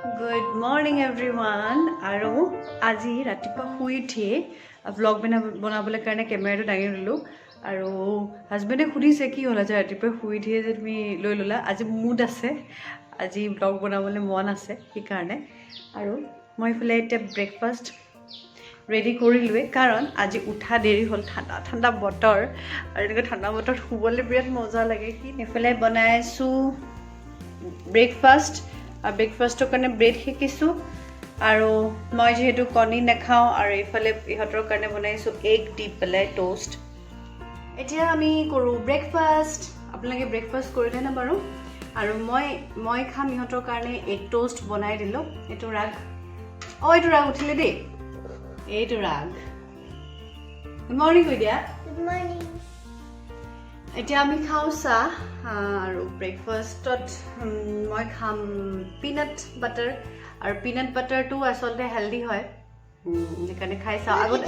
Good morning everyone. আৰু আজি ৰাতিপুৱা শুই উঠিয়ে ব্লগ বনাবলৈ কাৰণে কেমেৰাটো দাঙি ল'লোঁ আৰু হাজবেণ্ডে সুধিছে কি হ'ল আজি ৰাতিপুৱা শুই উঠিয়ে যে তুমি লৈ ল'লা আজি মুড আছে আজি ব্লগ বনাবলৈ মন আছে সেইকাৰণে আৰু মই ইফালে এতিয়া ব্ৰেকফাষ্ট ৰেডি কৰিলোৱে কাৰণ আজি উঠা দেৰি হ'ল ঠাণ্ডা ঠাণ্ডা বতৰ আৰু এনেকৈ ঠাণ্ডা বতৰত শুবলৈ বিৰাট মজা লাগে কি ইফালে বনাইছোঁ ব্ৰেকফাষ্ট আৰু ব্ৰেকফাষ্টৰ কাৰণে ব্ৰেড শিকিছোঁ আৰু মই যেহেতু কণী নাখাওঁ আৰু এইফালে ইহঁতৰ কাৰণে বনাইছোঁ এগ দি পেলাই টোষ্ট এতিয়া আমি কৰোঁ ব্ৰেকফাষ্ট আপোনালোকে ব্ৰেকফাষ্ট কৰিলেনে বাৰু আৰু মই খাম ইহঁতৰ কাৰণে এগ টোষ্ট বনাই দিলোঁ এইটো ৰাগ এইটো ৰাগ উঠিলে দেই এইটো ৰাগ গুড মৰ্ণিং কৈ দিয়া গুড মৰ্ণিং এতিয়া আমি খাওঁ চাহ আৰু ব্ৰেকফাষ্টত মই খাম পিনাট বাটাৰ আৰু পিনাট বাটাৰটো আচলতে হেল্ডি হয় সেইকাৰণে খাই চাওঁ আগতে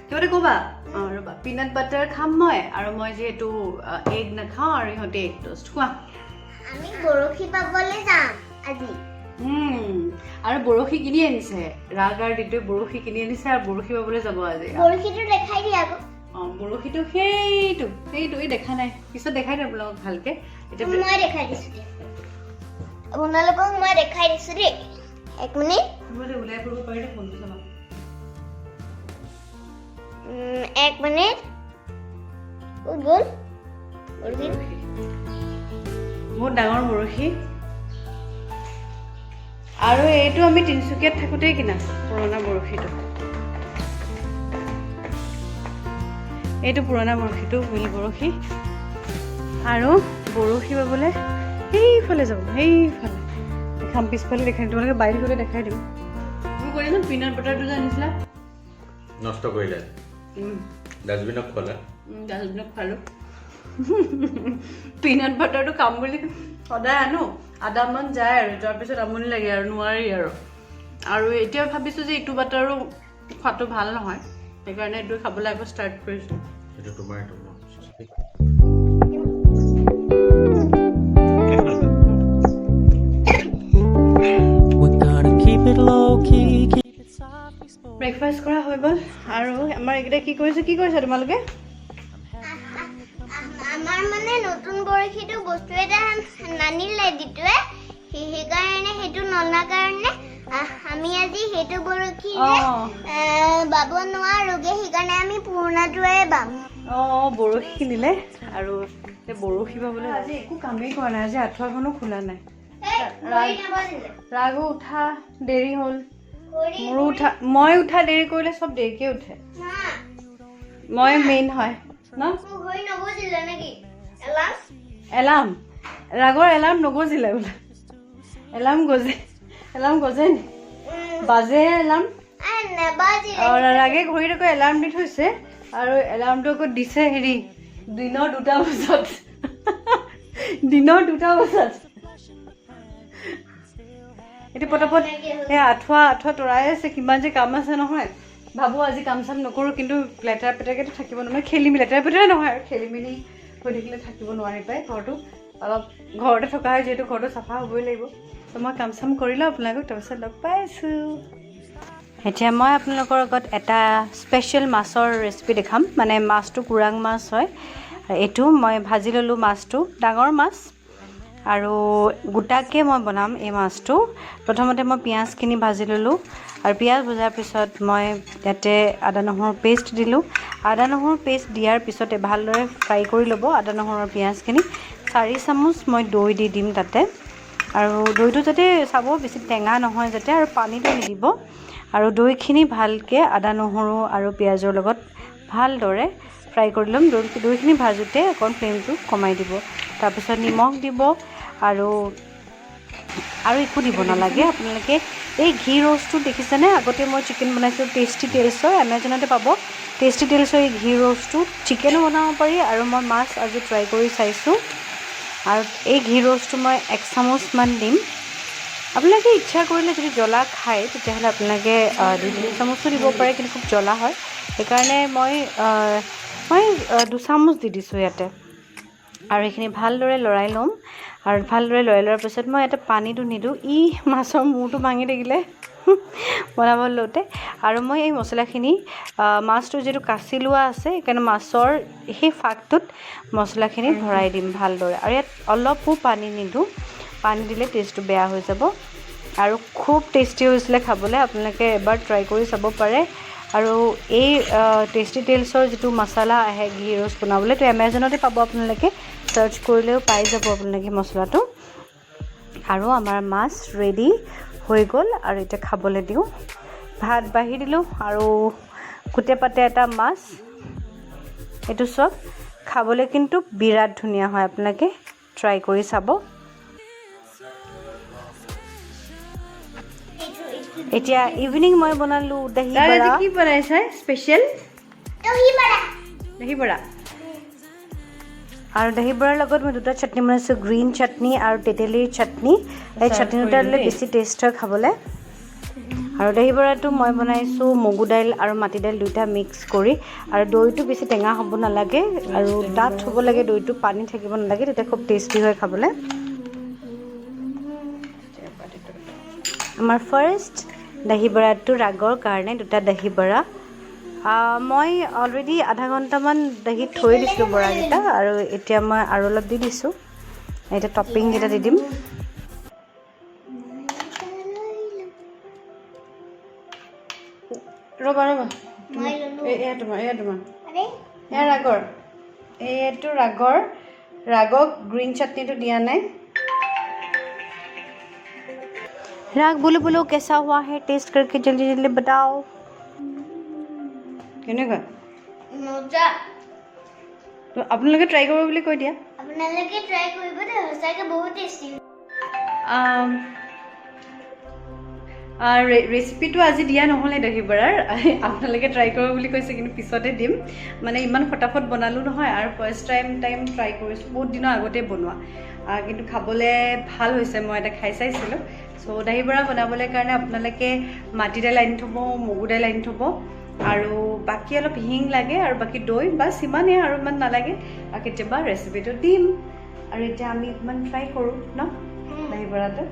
কিবা এটা ক'বা ৰ'বা পিনাট বাটাৰ খাম মই আৰু মই যিহেতু এগ নাখাওঁ আৰু ইহঁতে এগ টোষ্ট খোৱা আমি বৰশী পাবলৈ যাম আজি আৰু বৰশী কিনি আনিছে ৰাগ আৰু দিটোৱে বৰশী কিনি আনিছে আৰু বৰশী পাবলৈ যাব আজি বৰশীটো দেখাই দিয়া আকৌ বৰশীটো সেইটো এই দেখা নাই পিছত দেখাই দিম আপোনালোকক ভালকে এতিয়া মই দেখাই দিছোঁ আপোনালোকক মই দেখাই দিছোঁ দেই এক মিনিট ওলাই কৰিব পাৰিলে ফোনটো চলাম এক মিনিট ক'ত গ'ল বৰশী বহুত ডাঙৰ বৰশী আৰু এইটো আমি তিনিচুকীয়াত থাকোঁতেই কিনা পুৰণা বৰশীটো এইটো পুৰণা বৰশীটো হুইল বৰশী আৰু বৰশী বাবলৈ সেইফালে যাব সেইফালে দেখাম পিছফালে দেখাই দিম তোমালোকে বাইৰে গ'লে দেখাই দিম তুমি কৈ দিম পিনাট বাটাৰটো যে আনিছিলা নষ্ট কৰিলা ডাষ্টবিনত খোৱালা ডাষ্টবিনত খোৱালোঁ পিনাট বাটাৰটো খাম বুলি সদায় আনো আধামান যায় আৰু তাৰপিছত আমনি লাগে আৰু নোৱাৰি আৰু এতিয়া ভাবিছোঁ যে ইটো বাটাৰো খোৱাটো ভাল নহয় সেইকাৰণে এইটো খাবলৈ আকৌ ষ্টাৰ্ট কৰিছোঁ এইটো তোমাৰ এইটো ব্ৰেকফাষ্ট কৰা হৈ গ'ল আৰু আমাৰ এইকেইটা কি কৰিছা তোমালোকে আমাৰ মানে নতুন বৰশীটো বস্তু এটা নানিলে দিটোৱে সেইকাৰণে সেইটো ননাৰ কাৰণে আমি আজি সেইটো বৰশী বাব নোৱাৰোগে সেইকাৰণে আমি পুৰণাটোৱে বাম বৰশী কিনিলে আৰু বৰশী বাবলৈ আজি একো কামেই কৰা নাই আজি আঁঠুৱাখনো খোলা নাই ৰাগো উঠা দেৰি হ'ল মই উঠা দেৰি কৰিলে চব দেৰিকে উঠে মই মেইন হয় ন এলাৰ্ম ৰাগৰ এলাৰ্ম নগজিলে বোলে এলাৰ্ম গজে নি বাজে এলাৰ্ম ৰাগে ঘড়ীত আকৌ এলাৰ্ম দি থৈছে আৰু এলাৰ্মটো আকৌ দিছে হেৰি দিনৰ 2টা বজাত এতিয়া পটাপট সেই আঁঠুৱা তৰাই আছে কিমান যে কাম আছে নহয় ভাবোঁ আজি কাম চাম নকৰোঁ কিন্তু লেতেৰা পেতেৰাকেতো থাকিব নোৱাৰে লেতেৰা পেতেৰা নহয় আৰু খেলি মেলি হৈ থাকিলে থাকিব নোৱাৰি পাই ঘৰটো অলপ ঘৰতে থকা হয় যিহেতু ঘৰটো চাফা হ'বই লাগিব ত' মই কাম চাম কৰি লওঁ আপোনালোকক তাৰপিছত লগ পাইছোঁ এতিয়া মই আপোনালোকৰ আগত এটা স্পেচিয়েল মাছৰ ৰেচিপি দেখাম মানে মাছটো কুৰাং মাছ হয় এইটো মই ভাজি ল'লোঁ মাছটো ডাঙৰ মাছ আৰু গোটাকৈ মই বনাম এই মাছটো প্ৰথমতে মই পিঁয়াজখিনি ভাজি ল'লোঁ আৰু পিঁয়াজ ভজাৰ পিছত মই ইয়াতে আদা নহৰু পেষ্ট দিলোঁ আদা নহৰু পেষ্ট দিয়াৰ পিছতে ভালদৰে ফ্ৰাই কৰি ল'ব আদা নহৰু আৰু পিঁয়াজখিনি 4 চামুচ মই দৈ দি দিম তাতে আৰু দৈটো যাতে চাব বেছি টেঙা নহয় যাতে আৰু পানীটো নিদিব আৰু দৈখিনি ভালকৈ আদা নহৰু আৰু পিঁয়াজৰ লগত ভালদৰে ফ্ৰাই কৰি ল'ম দৈখিনি ভাজোঁতে অকণ ফ্লেমটো কমাই দিব তাৰপিছত নিমখ দিব আৰু একো দিব নালাগে আপোনালোকে এই ঘি ৰ'ষ্টটো দেখিছেনে আগতে মই চিকেন বনাইছোঁ টেষ্টি টেলছৰ এমেজনতে পাব টেষ্টি টেলছৰ এই ঘি ৰ'ষ্টটো চিকেনো বনাব পাৰি আৰু মই মাছ আজি ট্ৰাই কৰি চাইছোঁ আৰু এই ঘি ৰ'ষ্টটো মই 1 চামুচমান দিম আপোনালোকে ইচ্ছা কৰিলে যদি জ্বলা খায় তেতিয়াহ'লে আপোনালোকে 2 চামুচো দিব পাৰে কিন্তু খুব জ্বলা হয় সেইকাৰণে মই 2 চামুচ দি দিছোঁ ইয়াতে আৰু এইখিনি ভালদৰে লৰাই ল'ম আৰু ভালদৰে লৰাই লোৱাৰ পাছত মই এটা পানীটো নিদিওঁ মাছৰ মূৰটো ভাঙি থাকিলে বনাব লওঁতে আৰু মই এই মছলাখিনি মাছটো যিটো কাচি লোৱা আছে সেইকাৰণে মাছৰ সেই ফাকটোত মছলাখিনি ভৰাই দিম ভালদৰে আৰু ইয়াত অলপো পানী নিদিওঁ পানী দিলে টেষ্টটো বেয়া হৈ যাব আৰু খুব টেষ্টি হৈছিলে খাবলৈ আপোনালোকে এবাৰ ট্ৰাই কৰি চাব পাৰে আৰু এই টেষ্টি টেলছৰ যিটো মছলা আহে ঘি ৰোষ্ট বনাবলৈ তো এমাজনতে পাব আপোনালোকে সাৰ্চ কৰিলেও পাই যাব আপোনালোকে মছলাটো আৰু আমাৰ মাছ ৰেডি হৈ গ'ল আৰু এতিয়া খাবলৈ দিওঁ ভাত বাঢ়ি দিলোঁ আৰু কুটে পাতে এটা মাছ এইটো চব খাবলৈ কিন্তু বিৰাট ধুনীয়া হয় আপোনালোকে ট্ৰাই কৰি চাব এতিয়া ইভিনিং মই বনালোঁ দহি বড়া কি বনাইছে স্পেচিয়েল দহি বড়া আৰু দহি বড়াৰ লগত মই দুটা চাটনি বনাইছোঁ গ্ৰীণ চাটনি আৰু তেতেলীৰ চাটনি এই চাটনি দুটা দিলে বেছি টেষ্ট হয় খাবলৈ আৰু দহি বড়াটো মই বনাইছোঁ মগু দাইল আৰু মাটি দাইল দুইটা মিক্স কৰি আৰু দৈটো বেছি টেঙা হ'ব নালাগে আৰু ডাঠ হ'ব লাগে দৈটো পানী থাকিব নালাগে তেতিয়া খুব টেষ্টি হয় খাবলৈ আমাৰ ফাৰ্ষ্ট দহি বড়াটো ৰাগৰ কাৰণে দুটা দহি বড়া মই অলৰেডি আধা ঘণ্টামান দহি থৈ দিছোঁ বড়াকেইটা আৰু এতিয়া মই আৰু অলপ দি দিছোঁ এতিয়া টপিংকেইটা দি দিম ৰ'বা এয়া তোমাৰ এয়া ৰাগৰ এইটো ৰাগক গ্ৰীণ চাটনিটো দিয়া নাই राग बोलो बोलो कैसा हुआ है टेस्ट करके जल्दी जल्दी बताओ কেনেকুৱা মজা তো আপোনালোকে ট্ৰাই কৰিব বুলি কৈ দিয়া আপোনালোকে ট্ৰাই কৰিব দে সঁচাকৈ বহুত টেষ্টি ৰেচিপিটো আজি দিয়া নহ'লে দহি বড়াৰ আপোনালোকে ট্ৰাই কৰিব বুলি কৈছে কিন্তু পিছতে দিম মানে ইমান ফটাফট বনালোঁ নহয় আৰু ফাৰ্ষ্ট টাইম ট্ৰাই কৰিছোঁ বহুত দিনৰ আগতে বনোৱা কিন্তু খাবলৈ ভাল হৈছে মই এটা খাই চাইছিলোঁ চ' দহি বড়া বনাবলৈ কাৰণে আপোনালোকে মাটি দাইল আনি থ'ব মগু দাইল আনি থ'ব আৰু বাকী অলপ হিং লাগে আৰু বাকী দৈ বাছ ইমানেই আৰু ইমান নালাগে আৰু কেতিয়াবা ৰেচিপিটো দিম আৰু এতিয়া আমি অকণমান ট্ৰাই কৰোঁ ন দহি বড়াটো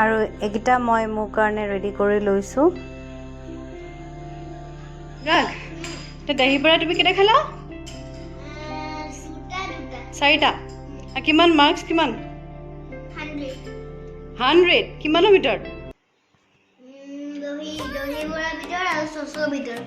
আৰু এইকেইটা মই মোৰ কাৰণে ৰেডি কৰি লৈছোঁ দহি বড়া তুমি কেতিয়া খালা 4টা কিমান মাৰ্কছ কিমান 100 কিমানৰ ভিতৰত দহি বড়াৰ ভিতৰত আৰু চচৰ ভিতৰত